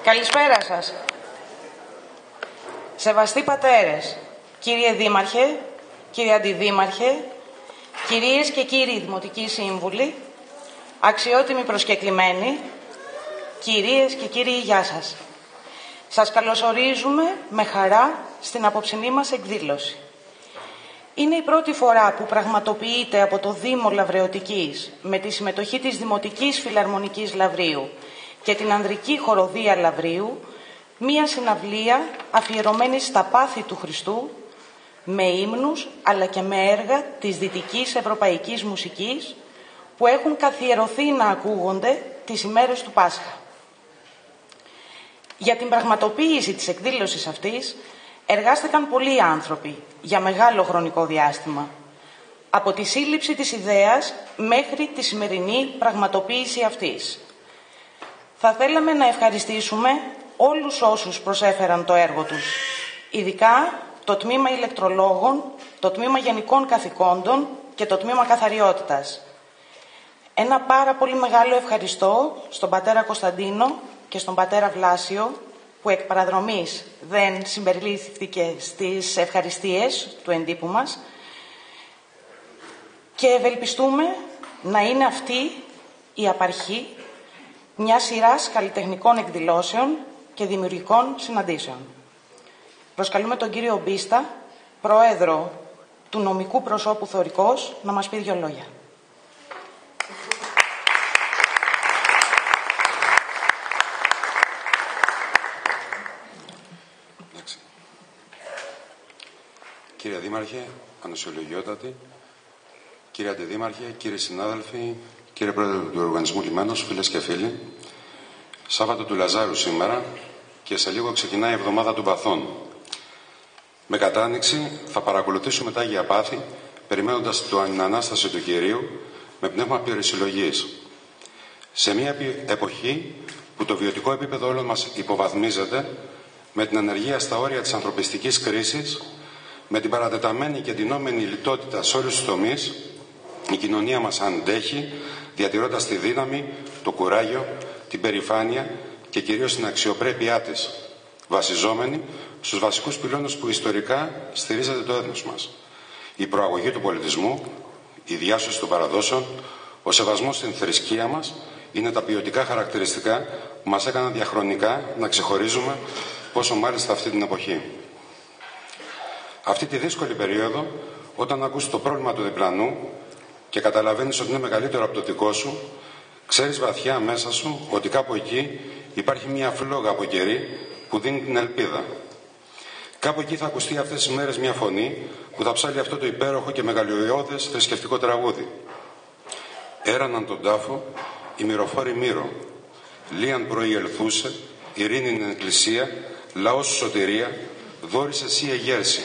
Καλησπέρα σας. Σεβαστοί πατέρες, κύριε Δήμαρχε, κύριε Αντιδήμαρχε, κυρίες και κύριοι Δημοτικοί Σύμβουλοι, αξιότιμοι προσκεκλημένοι, κυρίες και κύριοι, γεια σας. Σας καλωσορίζουμε με χαρά στην απόψινή μας εκδήλωση. Είναι η πρώτη φορά που πραγματοποιείται από το Δήμο Λαβρεωτικής με τη συμμετοχή της Δημοτικής Φιλαρμονικής Λαβρείου και την Ανδρική Χοροδία Λαβρείου μία συναυλία αφιερωμένη στα πάθη του Χριστού με ύμνους αλλά και με έργα της δυτικής ευρωπαϊκής μουσικής που έχουν καθιερωθεί να ακούγονται τις ημέρες του Πάσχα. Για την πραγματοποίηση της εκδήλωσης αυτής εργάστηκαν πολλοί άνθρωποι για μεγάλο χρονικό διάστημα, από τη σύλληψη της ιδέας μέχρι τη σημερινή πραγματοποίηση αυτής. Θα θέλαμε να ευχαριστήσουμε όλους όσους προσέφεραν το έργο τους, ειδικά το Τμήμα Ηλεκτρολόγων, το Τμήμα Γενικών Καθηκόντων και το Τμήμα Καθαριότητας. Ένα πάρα πολύ μεγάλο ευχαριστώ στον πατέρα Κωνσταντίνο και στον πατέρα Βλάσιο, που εκ παραδρομής δεν συμπεριλήφθηκε στις ευχαριστίες του εντύπου μας, και ευελπιστούμε να είναι αυτή η απαρχή μια σειράς καλλιτεχνικών εκδηλώσεων και δημιουργικών συναντήσεων. Προσκαλούμε τον κύριο Μπίστα, πρόεδρο του νομικού προσώπου Θωρικός, να μας πει δύο λόγια. Κύριε Δήμαρχε, ανοσιολογιότατη, κύριε Αντιδήμαρχε, κύριοι συνάδελφοι, κύριε Πρόεδρε του Οργανισμού Λιμένος, φίλες και φίλοι, Σάββατο του Λαζάρου σήμερα και σε λίγο ξεκινάει η εβδομάδα των παθών. Με κατάνοιξη θα παρακολουθήσουμε τα Άγια Πάθη, περιμένοντας την Ανάσταση του Κυρίου με πνεύμα περισυλλογής. Σε μια εποχή που το βιωτικό επίπεδο όλων μας υποβαθμίζεται, με την ανεργία στα όρια της ανθρωπιστικής κρίσης, με την παρατεταμένη και εντυνόμενη λιτότητα σε όλους τους τομείς, η κοινωνία μας αντέχει, διατηρώντας τη δύναμη, το κουράγιο, την περηφάνεια και κυρίως την αξιοπρέπειά της, βασιζόμενη στους βασικούς πυλώνες που ιστορικά στηρίζεται το έθνος μας. Η προαγωγή του πολιτισμού, η διάσωση των παραδόσεων, ο σεβασμός στην θρησκεία μας είναι τα ποιοτικά χαρακτηριστικά που μας έκαναν διαχρονικά να ξεχωρίζουμε, πόσο μάλιστα αυτή την εποχή. Αυτή τη δύσκολη περίοδο, όταν ακούς το πρόβλημα του διπλανού και καταλαβαίνεις ότι είναι μεγαλύτερο από το δικό σου, ξέρεις βαθιά μέσα σου ότι κάπου εκεί υπάρχει μια φλόγα από κερί που δίνει την ελπίδα. Κάπου εκεί θα ακουστεί αυτές τις μέρες μια φωνή που θα ψάλει αυτό το υπέροχο και μεγαλειώδες θρησκευτικό τραγούδι. Έραναν τον τάφο η μυροφόρη Μύρο. Λίαν προηλθούσε, ειρήνη είναι εκκλησία, λαός σου σωτηρία, δώρησε εσύ εγέρση.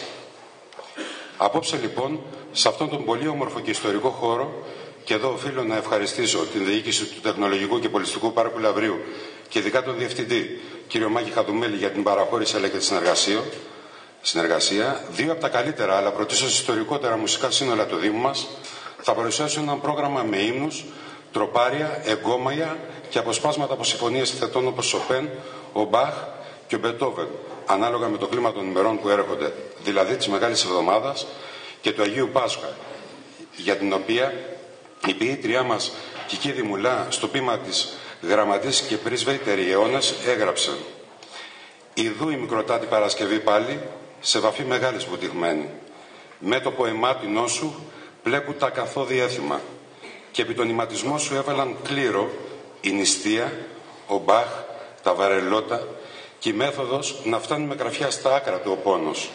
Απόψε λοιπόν, σε αυτόν τον πολύ όμορφο και ιστορικό χώρο, και εδώ οφείλω να ευχαριστήσω την διοίκηση του Τεχνολογικού και Πολιστικού Πάρκου Λαβρείου και ειδικά τον Διευθυντή, κύριο Μάκη Χαδουμέλη, για την παραχώρηση αλλά και τη συνεργασία, δύο από τα καλύτερα αλλά πρωτίστως ιστορικότερα μουσικά σύνολα του Δήμου μας θα παρουσιάσουν ένα πρόγραμμα με ύμνους, τροπάρια, εγκόμαια και αποσπάσματα από συμφωνίες θετών όπως Σοπέν, ο Μπαχ και ο Μπετόβεν, ανάλογα με το κλίμα των ημερών που έρχονται, δηλαδή της Μεγάλης Εβδομάδας και του Αγίου Πάσχα, για την οποία η ποιήτριά μας Κική Δημουλά στο ποίημα της Γραμματής και Πρίσβεϊτεροι αιώνες έγραψε «Ιδού η μικροτάτη Παρασκευή πάλι, σε βαφή μεγάλης βουτυγμένη. Μέτωπο αιμάτινό σου πλέκουν τα καθόδη έθιμα και επί τον ηματισμό σου έβαλαν κλήρο η νηστεία, ο Μπαχ, τα βαρελότα και η μέθοδος να φτάνει με γραφιά στα άκρα του ο πόνος.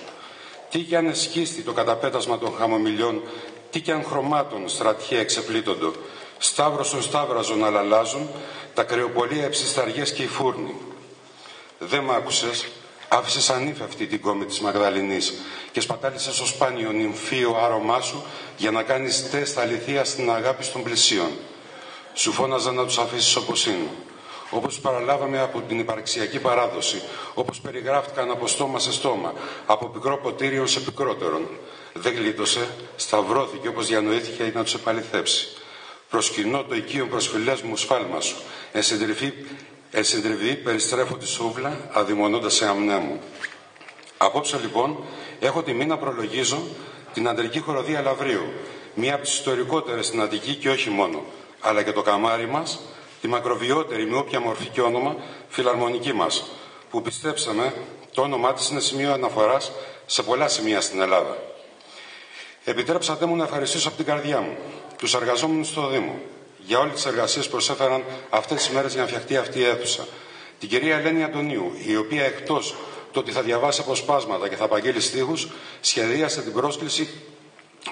Τι κι αν εσκίστη το καταπέτασμα των χαμομηλιών, τι κι αν χρωμάτων στρατιέ εξεπλήττοντο, σταύρος των σταύραζων αλλάζουν, τα κρεοπολία εψισταριές και οι φούρνοι. Δεν μ' άκουσες, άφησες ανήφευτη την κόμη της Μαγδαληνής και σπατάλησες στο σπάνιο νυμφίο άρωμά σου για να κάνεις τεστ αληθεία στην αγάπη των πλησίων. Σου φώναζα να τους αφήσεις όπως είναι. Όπως παραλάβαμε από την υπαρξιακή παράδοση, όπως περιγράφτηκαν από στόμα σε στόμα, από πικρό ποτήριο σε πικρότερον. Δεν γλίτωσε, σταυρώθηκε όπως διανοήθηκε να τους επαληθεύσει. Προσκυνώ το οικείο προσφυλές μου σφάλμα σου, εν συντριβή Εσυντριβή περιστρέφω τη σούβλα, αδειμονώντας σε αμνέ μου. Απόψε λοιπόν έχω τιμή να προλογίζω την Αντρική Χοροδία Λαβρίου, μία από τις ιστορικότερες στην Αττική και όχι μόνο, αλλά και το καμάρι μας, τη μακροβιότερη με όποια μορφή και όνομα φιλαρμονική μας, που πιστέψτε με, το όνομά της είναι σημείο αναφοράς σε πολλά σημεία στην Ελλάδα. Επιτρέψατε μου να ευχαριστήσω από την καρδιά μου τους εργαζόμενους στο Δήμο για όλες τις εργασίες που προσέφεραν αυτές τις μέρες για να φτιαχτεί αυτή η αίθουσα. Την κυρία Ελένη Αντωνίου, η οποία εκτός το ότι θα διαβάσει αποσπάσματα και θα απαγγείλει στίχους, σχεδίασε την πρόσκληση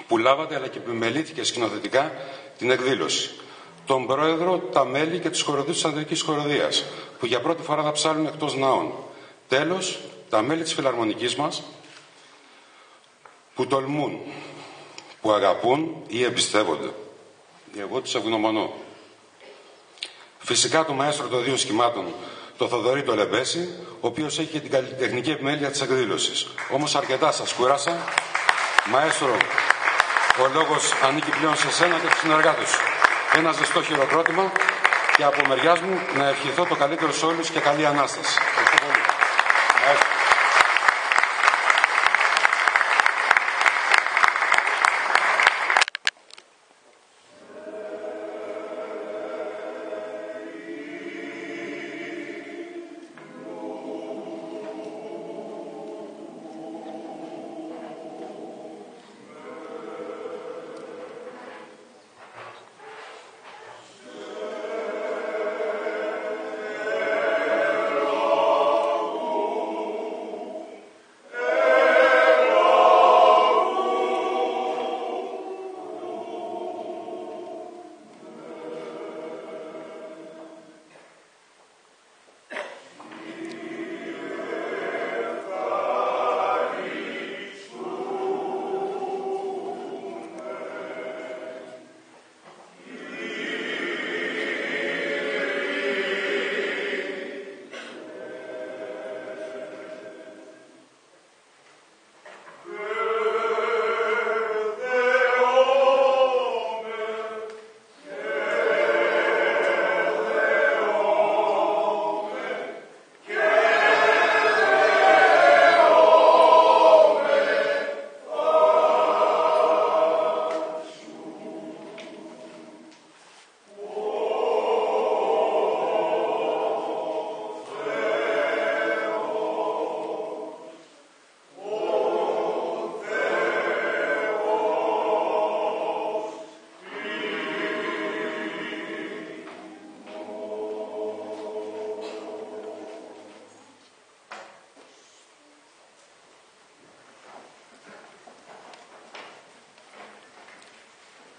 που λάβατε, αλλά και επιμελήθηκε σκηνοθετικά την εκδήλωση. Τον πρόεδρο, τα μέλη και τους χοροδούς της Ανδρικής Χοροδίας, που για πρώτη φορά θα ψάλουν εκτός ναών. Τέλος, τα μέλη της φιλαρμονικής μας, που τολμούν, που αγαπούν ή εμπιστεύονται. Εγώ τους ευγνωμονώ. Φυσικά το μαέστρο των δύο σχημάτων, το Θοδωρή το Λεμπέση, ο οποίος έχει και την καλλιτεχνική επιμέλεια της εκδήλωσης. Όμως αρκετά σας κούρασα. Μαέστρο, ο λόγος ανήκει πλέον σε σένα και τους συνεργάτες σου. Ένα ζεστό χειροκρότημα και από μεριάς μου να ευχηθώ το καλύτερο σε όλους και καλή Ανάσταση. Ευχαριστώ πολύ.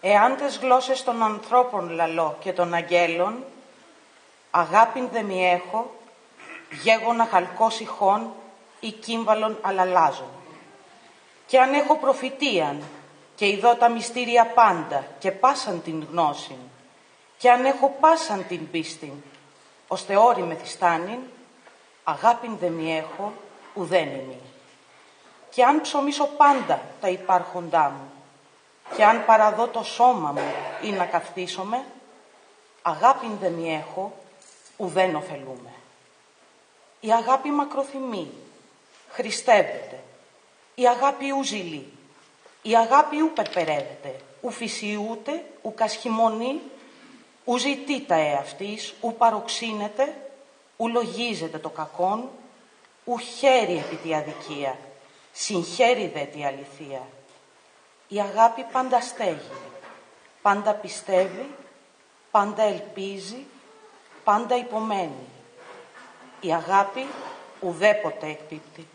Εάν τες γλώσσες των ανθρώπων λαλώ και των αγγέλων, αγάπην δε μη έχω, γέγονα χαλκός ηχών ή κύμβαλον αλαλάζων. Και αν έχω προφητείαν και ειδώ τα μυστήρια πάντα και πάσαν την γνώσιν, και αν έχω πάσαν την πίστην, ώστε όρη μεθυστάνην, αγάπην δε μη έχω, ουδέν ημί. Και αν ψωμίσω πάντα τα υπάρχοντά μου, και αν παραδώ το σώμα μου ή να καυτίσομαι, αγάπην δε μη έχω, ουδέν ωφελούμε. Η αγάπη μακροθυμεί, χριστεύεται. Η αγάπη ου ζηλεί. Η αγάπη ου περπερεύεται, ου φυσιούται, ου κασχημονεί, ου ζητεί τα εαυτής, ου παροξύνεται, ου λογίζεται το κακόν, ου χαίρει επί τη αδικία, συγχαίρει δε τη αληθεία. Η αγάπη πάντα στέγει, πάντα πιστεύει, πάντα ελπίζει, πάντα υπομένει. Η αγάπη ουδέποτε εκπίπτει.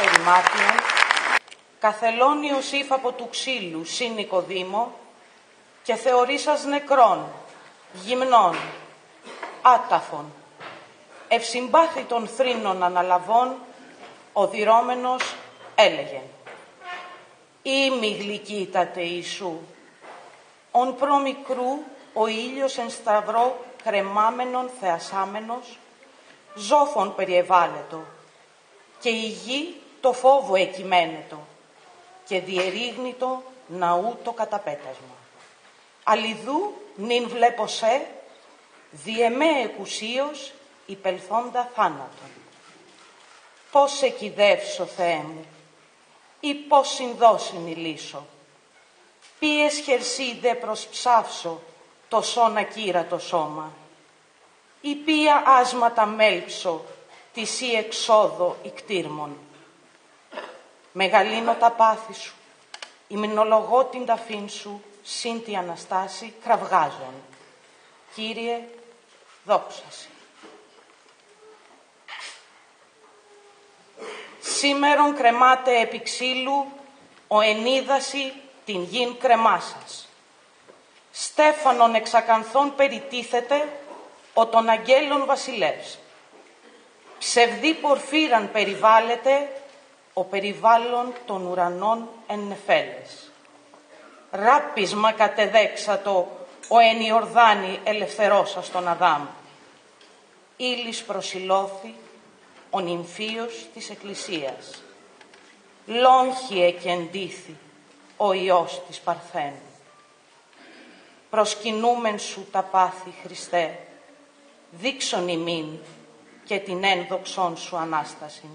περιμάτιον, καθελώνιος ύφαπο του ξύλου συν Νικοδήμο, και θεωρήσας νεκρών, γυμνών, άταφων, ευσυμπάθητων θρήνων αναλαβών, ο διρώμενος έλεγεν: «Ήμι γλυκύτατε Ιησού, ον προμικρού ο ήλιος εν σταυρό κρεμάμενον θεασάμενος, ζώφων περιεβάλλετο, και η γη το φόβο εκειμένετο, και διερίγνητο ναού το καταπέτασμα. Αλλιδού νυν βλέπω σε, διεμέ εκουσίως υπελθόντα θάνατον. Πώς σε κυδεύσω, Θεέ μου, ή πώς συνδώσιν ηλίσω, ποιες χερσί δε προσψάυσω το σώνα ακύρατο σώμα, ή ποια άσματα μέλψω της ή εξόδο ικτήρμων. Μεγαλύνω τα πάθη σου, υμνολογώ την ταφήν σου, συν τη Αναστάση κραυγάζων. Κύριε, δόξα σε. Σήμερον κρεμάται επί ξύλου ο ενίδαση την γην κρεμάσας. Στέφανον εξακανθών περιτίθεται ο των αγγέλων βασιλεύς. Ψευδή πορφύραν περιβάλλεται ο περιβάλλον των ουρανών εν νεφέλες. Ράπισμα κατεδέξατο ο εν Ιορδάνη ελευθερώσας τον Αδάμ. Ήλις προσιλώθη ο νυμφίος της Εκκλησίας. Λόγχη εκεντήθη ο Υιός της Παρθένου. Προσκυνούμεν σου τα πάθη, Χριστέ, δείξον ημίν και την ένδοξόν σου Ανάσταση.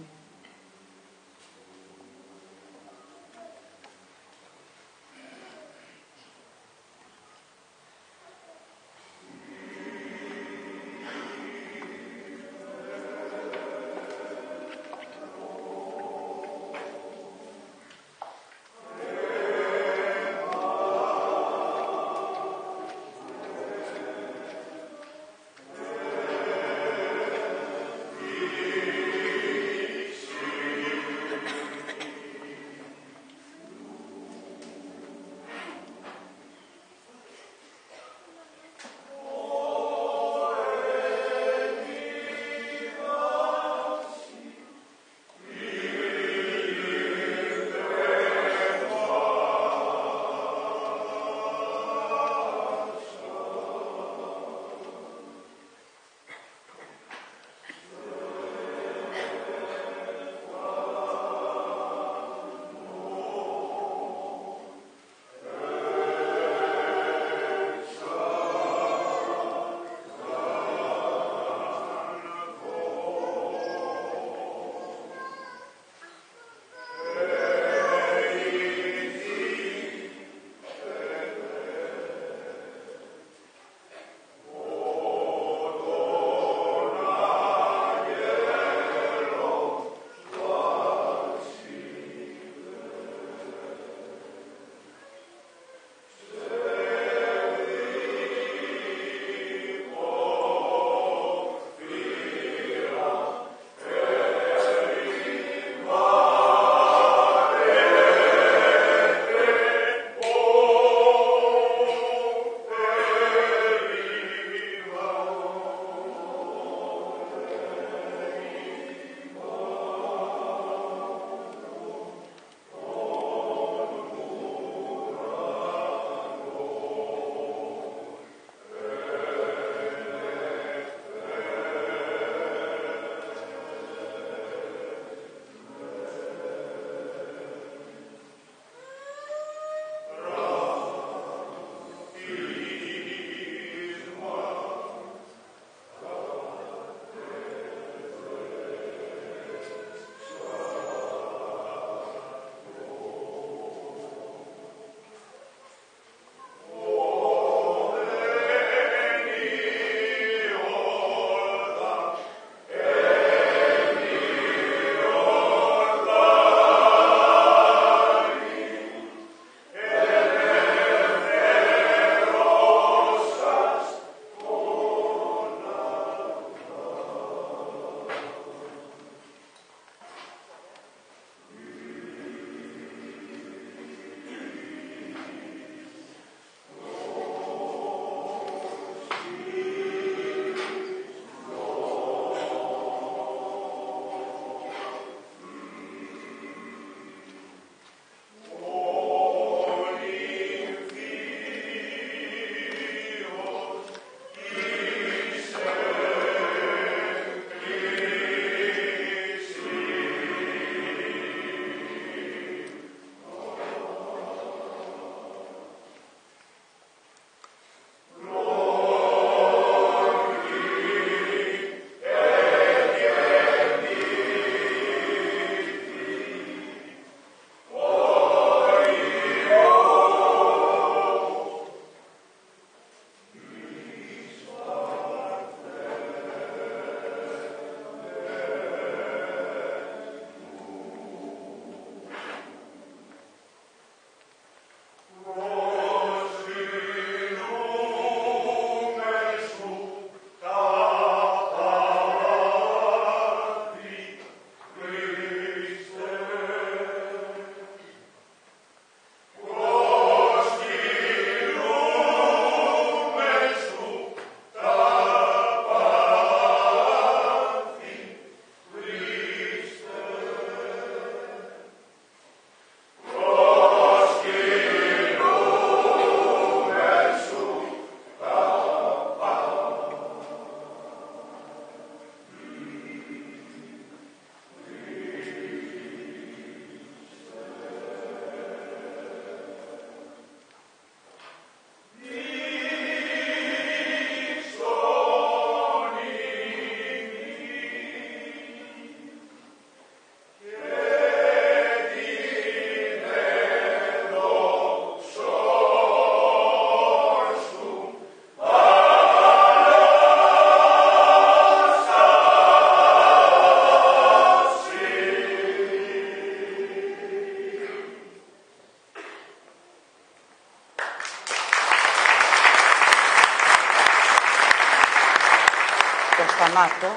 θανάτο,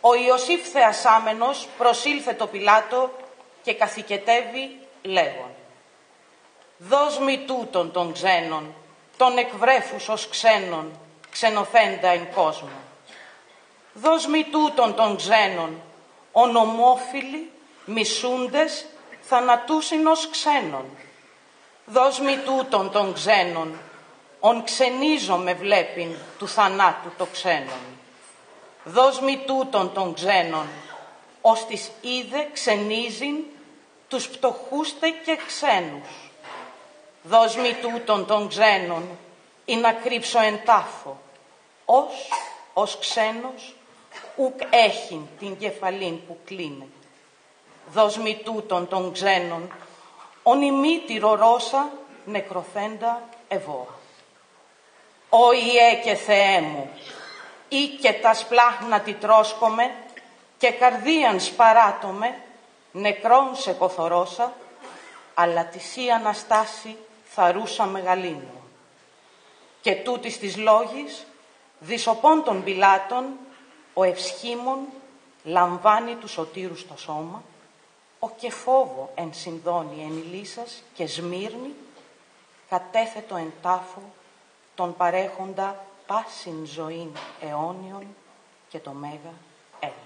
ο Ιωσήφ θεασάμενος προσήλθε το Πιλάτο και καθηκετεύει λέγον: «Δώσ' μη τούτον των ξένων, τον εκβρέφους ως ξένων, ξενοθέντα εν κόσμο. Δώσ' μη τούτον των ξένων, ονομόφιλοι, μισούντες, θανατούσιν ως ξένων. Δώσ' μη τούτον των ξένων, ον ξενίζομαι βλέπειν του θανάτου το ξένον. Δώσ' μη τούτον των ξένων, ως τις είδε ξενίζειν τους πτωχούστε και ξένους. Δώσ' μη τούτον των ξένων, ή να κρύψω εν τάφο, ως ξένος, ουκ έχειν την κεφαλήν που κλείνεται. Δώσ' μη τούτον των ξένων, ον ημίτηρο ρώσα νεκροθέντα ευώα. Ω Ιε και Θεέ μου, ή και τα σπλάχνα τη τρώσκομαι και καρδίαν σπαράτομαι, νεκρόν σε κοθορώσα, αλλά τη Σύ Αναστάση θαρούσα μεγαλύνω. Και τούτης της λόγης, δισοπών των πιλάτων, ο ευσχήμων λαμβάνει του σωτήρου στο σώμα, ο και φόβο εν συνδώνει εν ηλίσας και Σμύρνη, κατέθετο εν τάφο, τον παρέχοντα πάσιν ζωήν αιώνιον και το μέγα έλεος.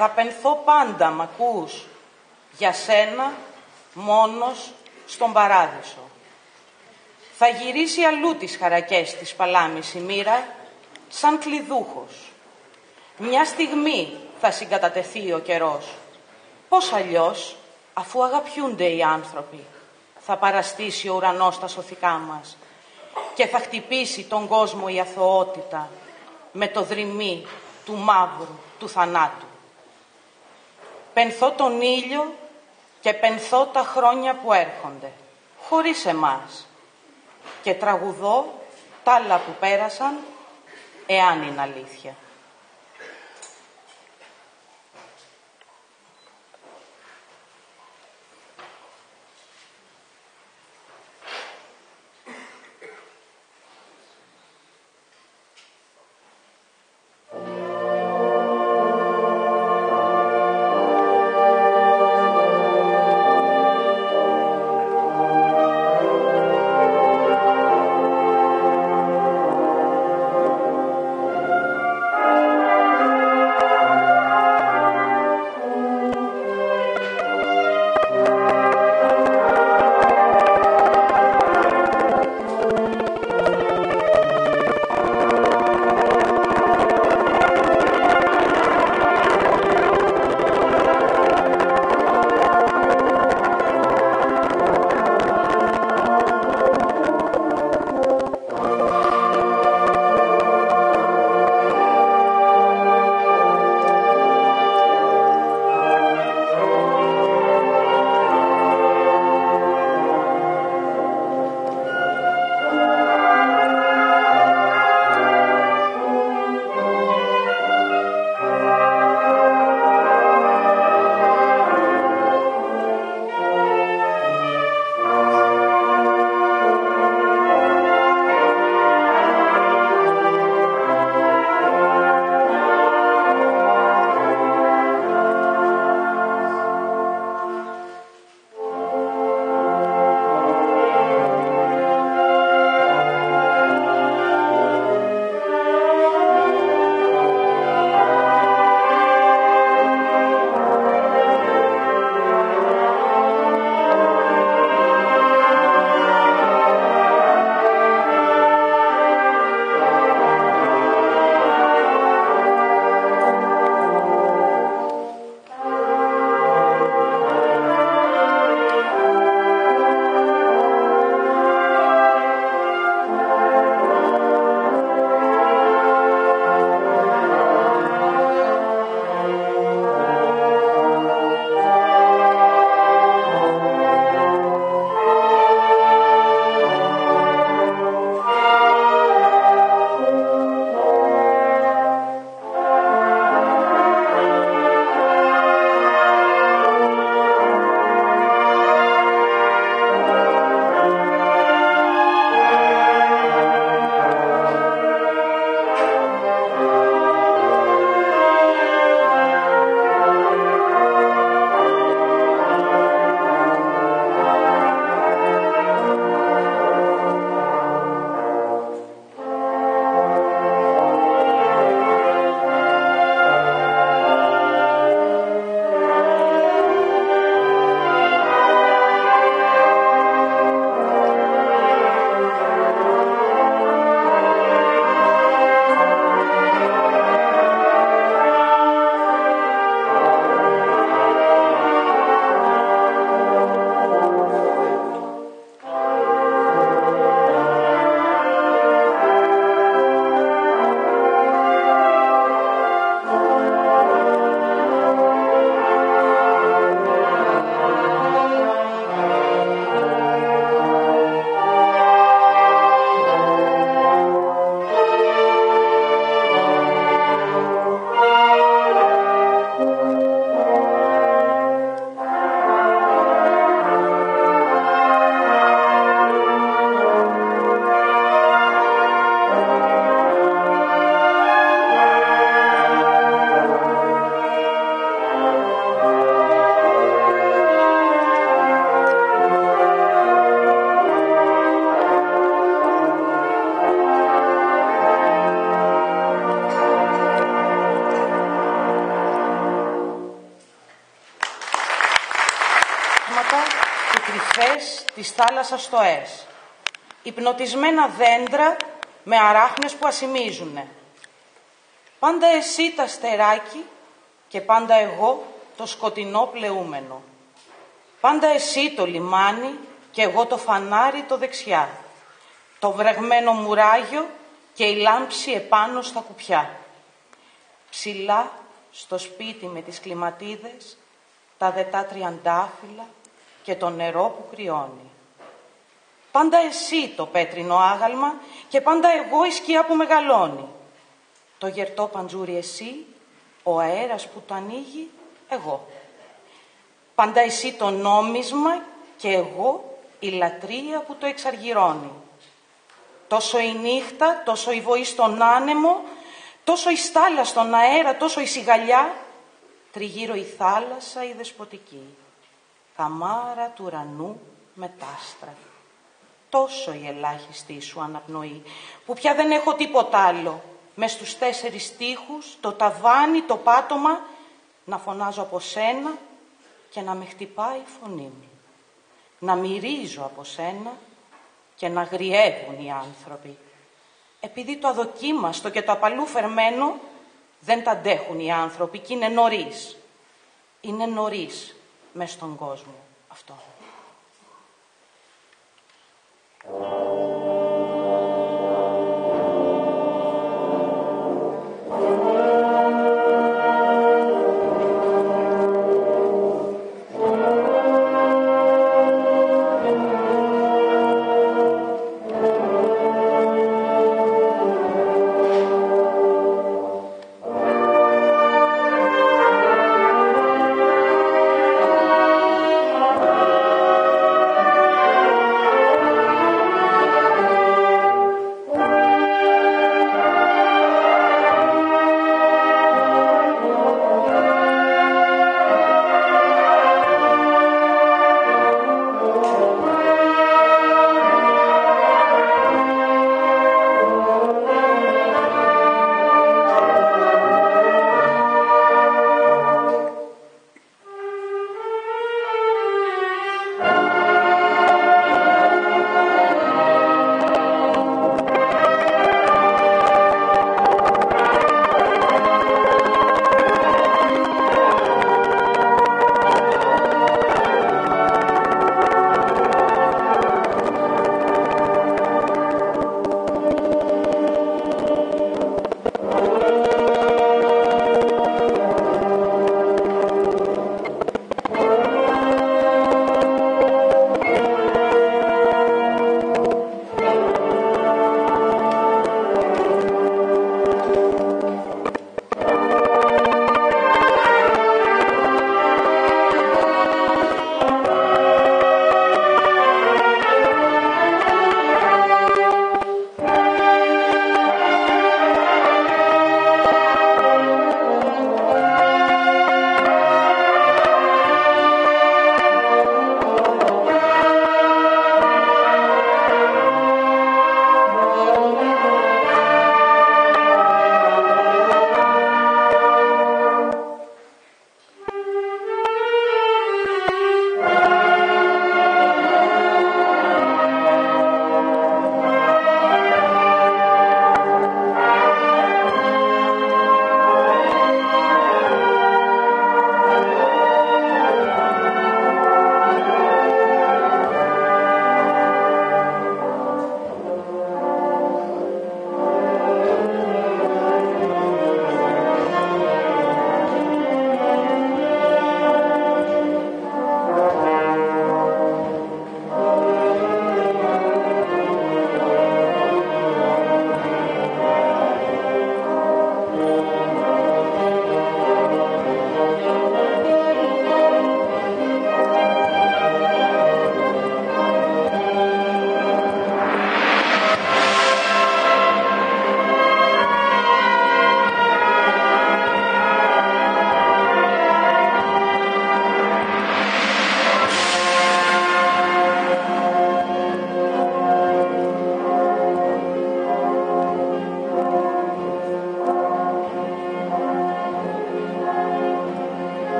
Θα πενθώ πάντα, μ' ακούς, για σένα, μόνος, στον παράδεισο. Θα γυρίσει αλλού τις χαρακές της παλάμης η μοίρα, σαν κλειδούχος. Μια στιγμή θα συγκατατεθεί ο καιρός. Πώς αλλιώς, αφού αγαπιούνται οι άνθρωποι, θα παραστήσει ο ουρανός στα σωθικά μας και θα χτυπήσει τον κόσμο η αθωότητα με το δρυμί του μαύρου του θανάτου. Πενθώ τον ήλιο και πενθώ τα χρόνια που έρχονται, χωρίς εμάς, και τραγουδώ τ' άλλα που πέρασαν, εάν είναι αλήθεια. ύδατα και κρυφές της θάλασσας στοές. Υπνοτισμένα δέντρα με αράχνες που ασημίζουνε. Πάντα εσύ τα στεράκι και πάντα εγώ το σκοτεινό πλεούμενο. Πάντα εσύ το λιμάνι και εγώ το φανάρι το δεξιά. Το βρεγμένο μουράγιο και η λάμψη επάνω στα κουπιά. Ψηλά στο σπίτι με τις κλιματίδες, τα δετά τριαντάφυλλα και το νερό που κρυώνει. Πάντα εσύ το πέτρινο άγαλμα και πάντα εγώ η σκιά που μεγαλώνει. Το γερτό παντζούρι εσύ, ο αέρας που το ανοίγει, εγώ. Πάντα εσύ το νόμισμα και εγώ η λατρεία που το εξαργυρώνει. Τόσο η νύχτα, τόσο η βοή στον άνεμο, τόσο η στάλα στον αέρα, τόσο η σιγαλιά, τριγύρω η θάλασσα η δεσποτική, καμάρα του ουρανού μετάστρα. Τόσο η ελάχιστη σου αναπνοή, που πια δεν έχω τίποτα άλλο, μες στους 4 τοίχους, το ταβάνι, το πάτωμα, να φωνάζω από σένα και να με χτυπάει η φωνή μου. Να μυρίζω από σένα και να γριεύουν οι άνθρωποι. Επειδή το αδοκίμαστο και το απαλού φερμένο δεν τα αντέχουν οι άνθρωποι και είναι νωρίς. Είναι νωρίς μες στον κόσμο αυτό.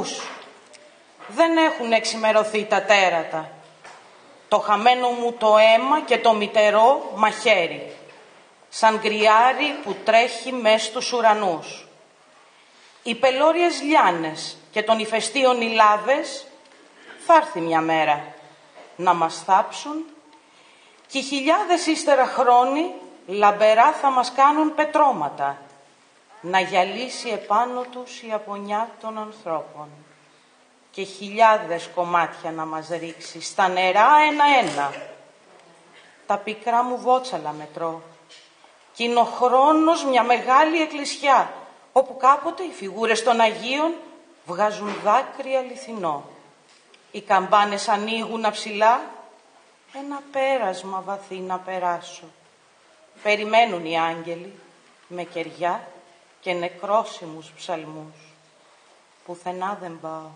ακούς? Δεν έχουν εξημερωθεί τα τέρατα. Το χαμένο μου το αίμα και το μητερό μαχαίρι, σαν γκριάρι που τρέχει μες στους ουρανούς. Οι πελώριες λιάνες και των ηφαιστείων οι λάβες θα έρθει μια μέρα να μας θάψουν και οι χιλιάδες ύστερα χρόνοι λαμπερά θα μας κάνουν πετρώματα, να γυαλίσει επάνω τους η απονιά των ανθρώπων και χιλιάδες κομμάτια να μας ρίξει στα νερά ένα-ένα. Τα πικρά μου βότσαλα μετρώ κι είναι ο χρόνος μια μεγάλη εκκλησιά, όπου κάποτε οι φιγούρες των Αγίων βγάζουν δάκρυ αληθινό. Οι καμπάνες ανοίγουν αψηλά, ένα πέρασμα βαθύ να περάσω. Περιμένουν οι άγγελοι με κεριά και νεκρόσιμους ψαλμούς. Πουθενά δεν πάω.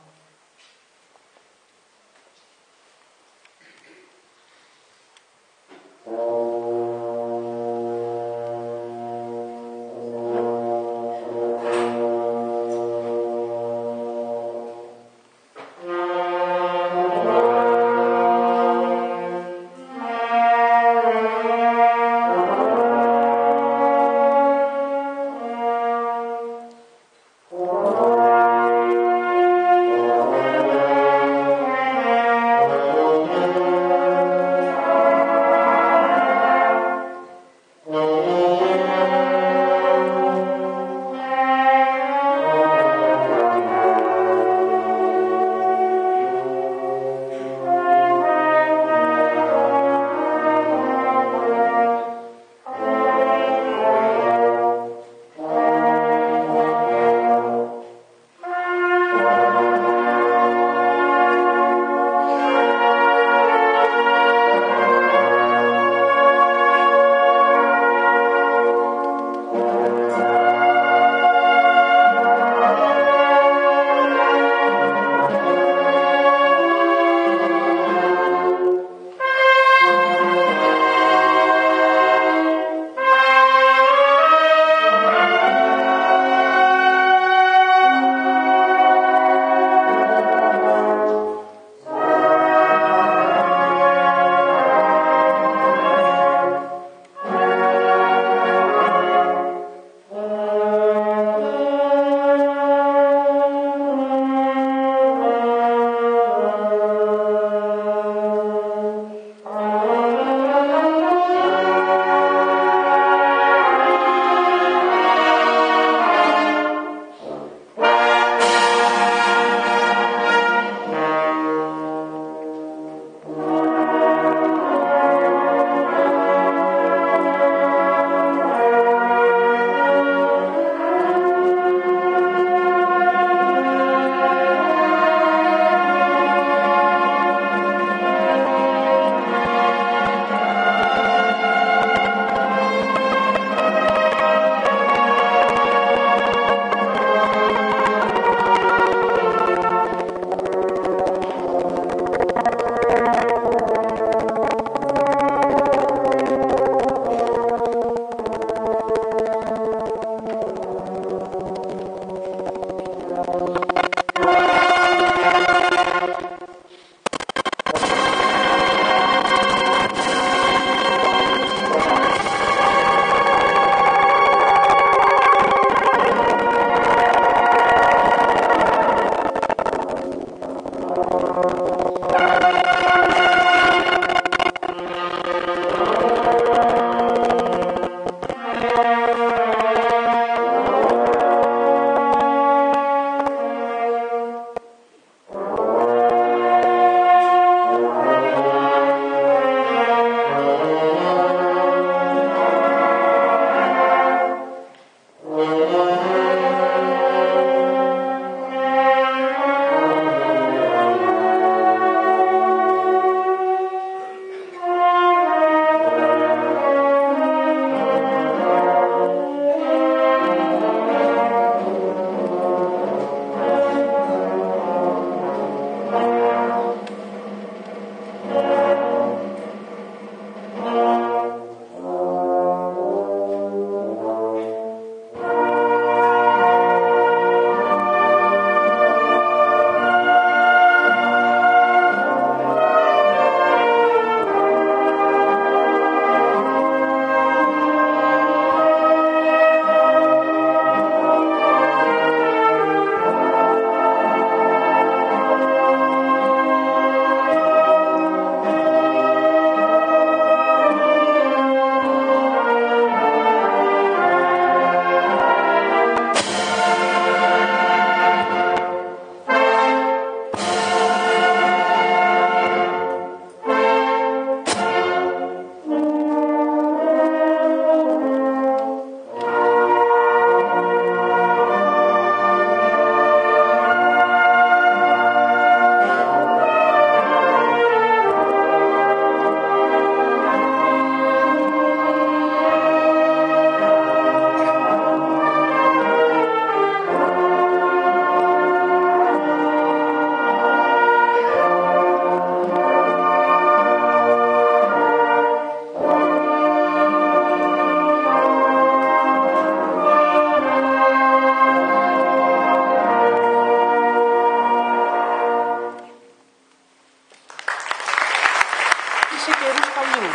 κεφαλιού,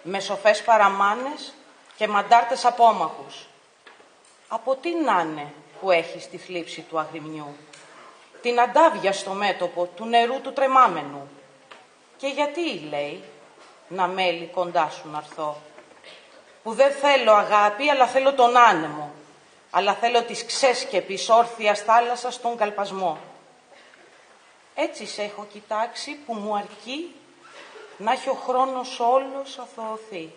με σοφές παραμάνες και μαντάρτες απόμαχους. Από τι να'ναι που έχεις τη θλίψη του αγριμιού, την αντάβια στο μέτωπο του νερού του τρεμάμενου. Και γιατί, λέει, να μέλει κοντά σου ν'αρθώ, που δεν θέλω αγάπη, αλλά θέλω τον άνεμο, αλλά θέλω της ξέσκεπης όρθιας θάλασσας τον καλπασμό. Έτσι σε έχω κοιτάξει που μου αρκεί να έχει ο χρόνος όλος αθωωθεί.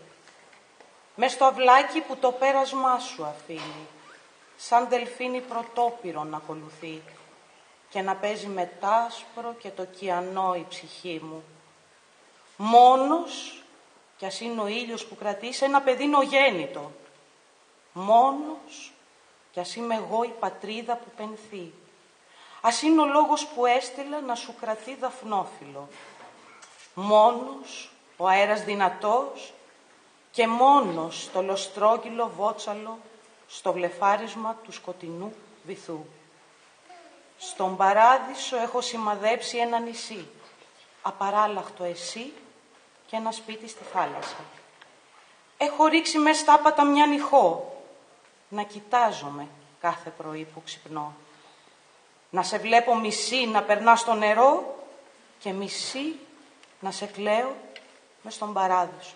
Μες στο αυλάκι που το πέρασμά σου αφήνει, σαν δελφίνι πρωτόπυρο να ακολουθεί και να παίζει με τ' άσπρο και το κιανό η ψυχή μου. Μόνος, κι ας είναι ο ήλιος που κρατείς ένα παιδί νογέννητο. Μόνος, κι ας είμαι εγώ η πατρίδα που πενθεί. Ας είναι ο λόγος που έστειλα να σου κρατεί δαφνόφυλλο. Μόνος, ο αέρας δυνατός και μόνος το λοστρόγγυλο βότσαλο στο βλεφάρισμα του σκοτεινού βυθού. Στον παράδεισο έχω σημαδέψει ένα νησί, απαράλλαχτο εσύ και ένα σπίτι στη θάλασσα. Έχω ρίξει μες στα άπατα μια νυχό, να κοιτάζομαι κάθε πρωί που ξυπνώ. Να σε βλέπω μισή να περνά στο νερό και μισή να σε κλαίω μες στον παράδεισο.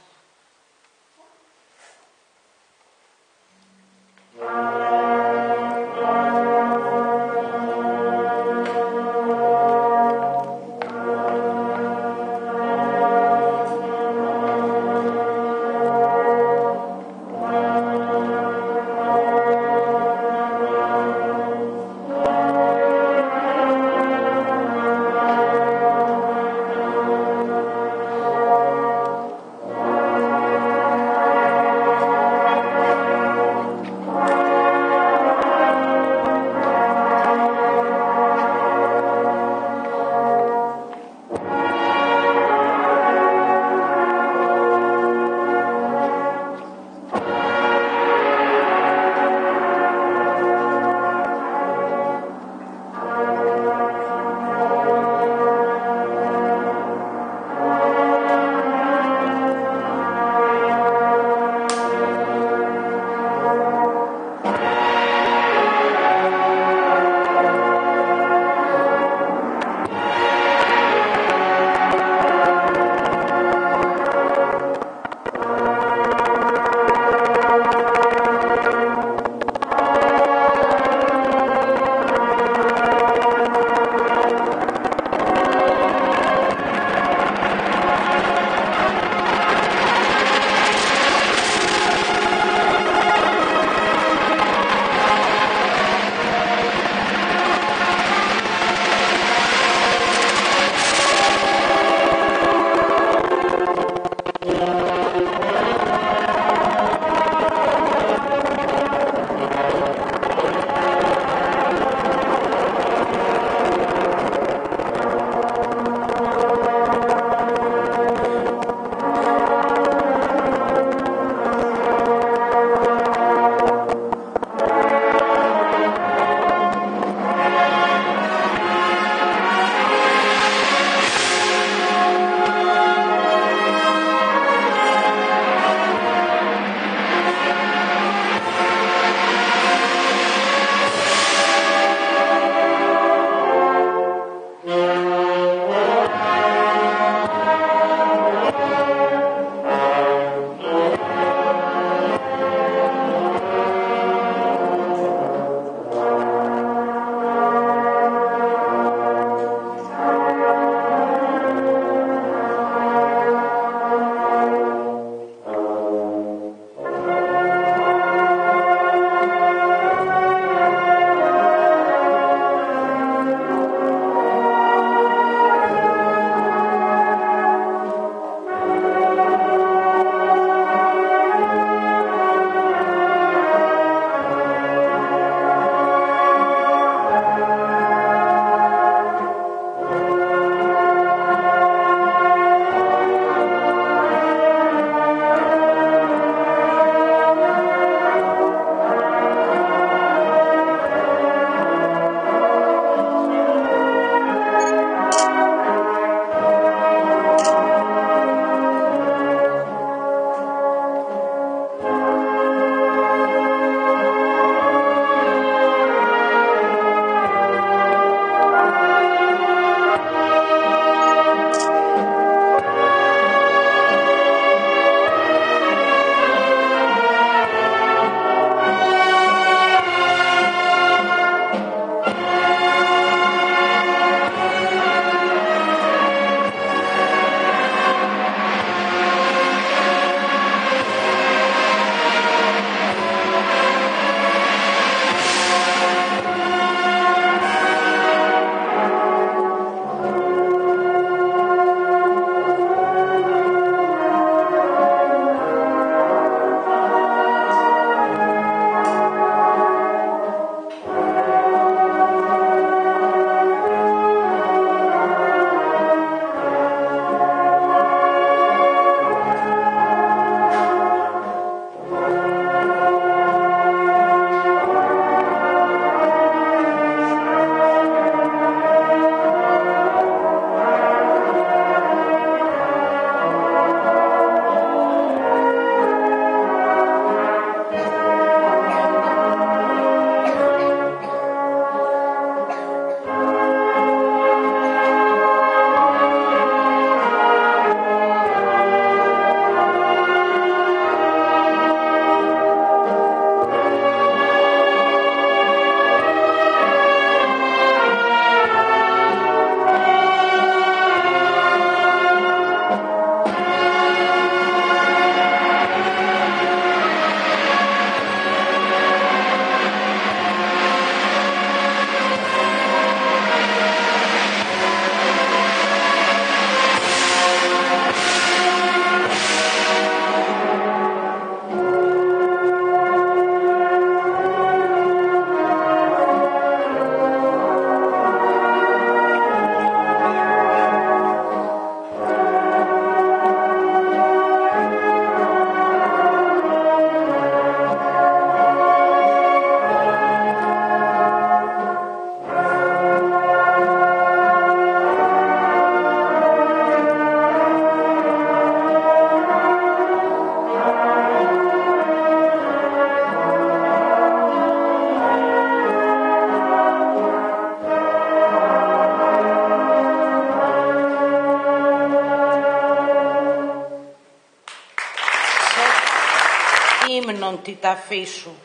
ύμνον τη ταφή σου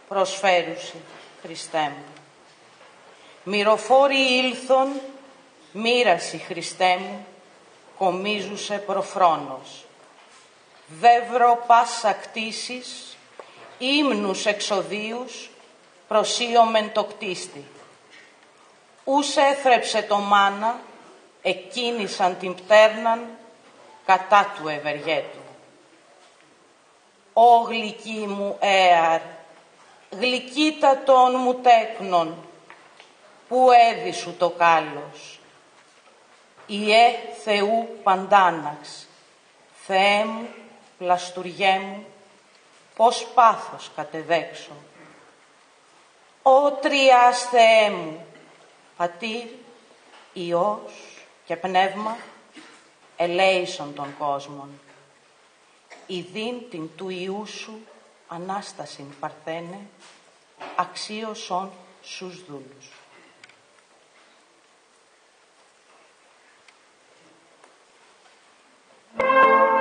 προσφέρουσι, Χριστέ μου. Μυροφόροι ήλθον, μοίραση, Χριστέ μου, κομίζουσε προφρόνος. Βέβρο πάσα κτήσεις, ύμνους εξοδίους, προσίωμεν το κτίστη. Ούς έθρεψε το μάνα, εκκίνησαν την πτέρναν, κατά του ευεργέτου. Ω γλυκή μου έαρ, γλυκύτατον μου τέκνον, που έδισου το κάλος. Ιε Θεού παντάναξ, Θεέ μου, πλαστουριέ μου, πως πάθος κατεδέξω. Ω Τριάς Θεέ μου, Πατήρ, Υιός και Πνεύμα, ελέησον των κόσμων. Ιδίν την του Υιού σου Ανάστασιν παρθένε, αξίωσον στους δούλους. Amen.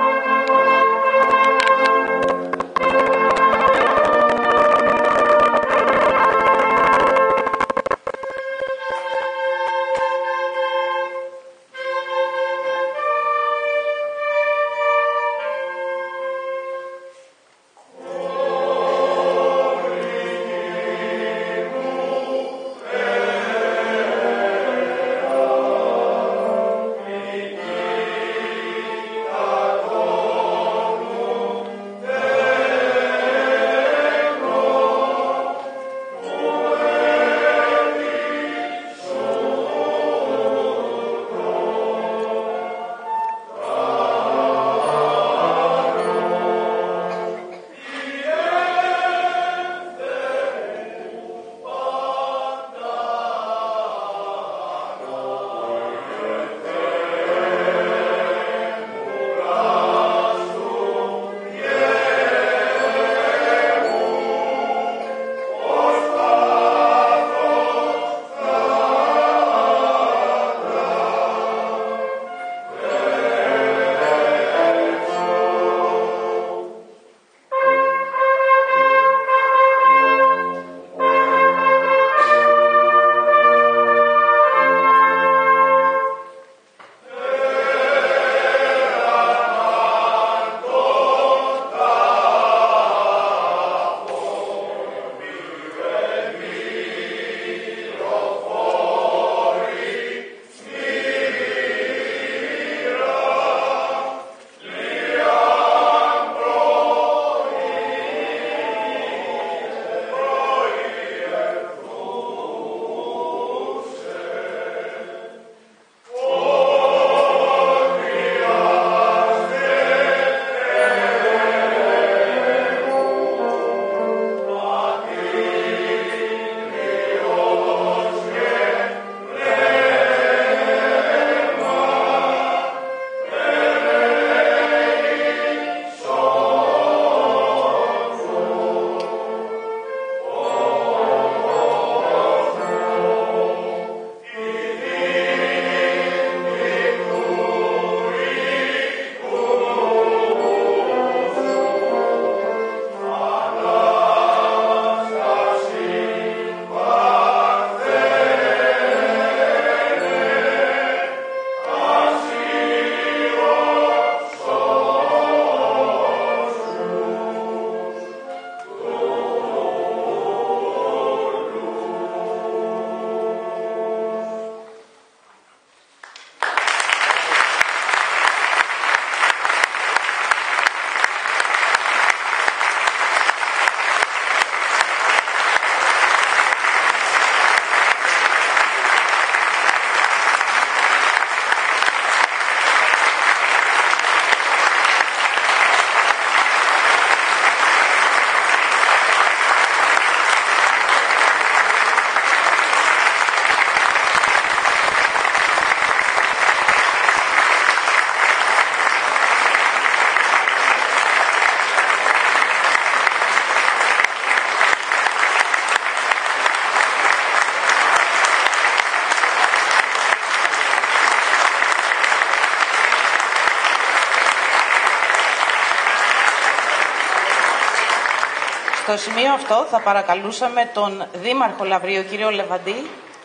Στο σημείο αυτό θα παρακαλούσαμε τον Δήμαρχο Λαβρίου,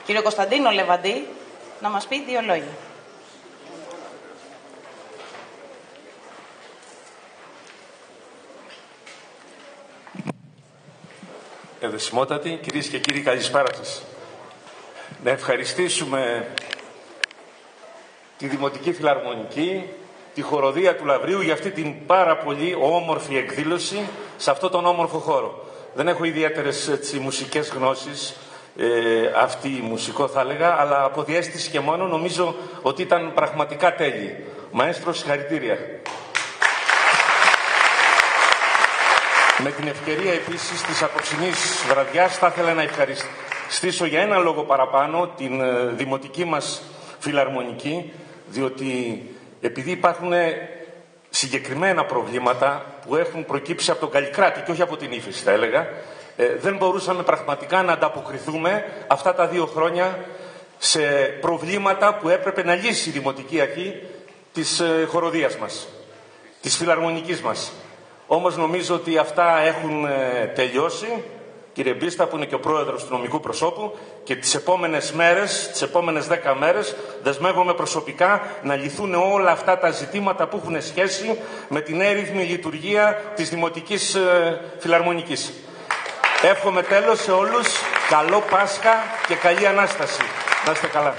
κύριο Κωνσταντίνο Λεβαντή, να μας πει 2 λόγια. Εδεσιμότατοι, κυρίες και κύριοι, καλησπέρα σας. Να ευχαριστήσουμε τη Δημοτική Φιλαρμονική, τη Χοροδία του Λαβρίου για αυτή την πάρα πολύ όμορφη εκδήλωση σε αυτόν τον όμορφο χώρο. Δεν έχω ιδιαίτερες μουσικές γνώσεις, αυτή η μουσικό θα έλεγα, αλλά από διαίσθηση και μόνο νομίζω ότι ήταν πραγματικά τέλειη. Μαέστρο, συγχαρητήρια. Με την ευκαιρία επίσης της απόψινής βραδιάς θα ήθελα να ευχαριστήσω για ένα λόγο παραπάνω την Δημοτική μας Φιλαρμονική, διότι επειδή υπάρχουν συγκεκριμένα προβλήματα που έχουν προκύψει από τον Καλλικράτη και όχι από την Ύφεση θα έλεγα, δεν μπορούσαμε πραγματικά να ανταποκριθούμε αυτά τα 2 χρόνια σε προβλήματα που έπρεπε να λύσει η Δημοτική Αρχή της χοροδίας μας, της Φιλαρμονικής μας. Όμως νομίζω ότι αυτά έχουν τελειώσει, κύριε Μπίστα, που είναι και ο πρόεδρος του νομικού προσώπου, και τις επόμενες μέρες, τις επόμενες 10 μέρες, δεσμεύομαι προσωπικά να λυθούν όλα αυτά τα ζητήματα που έχουν σχέση με την έρυθμη λειτουργία της Δημοτικής Φιλαρμονικής. Εύχομαι τέλος σε όλους καλό Πάσχα και καλή Ανάσταση. Να είστε καλά.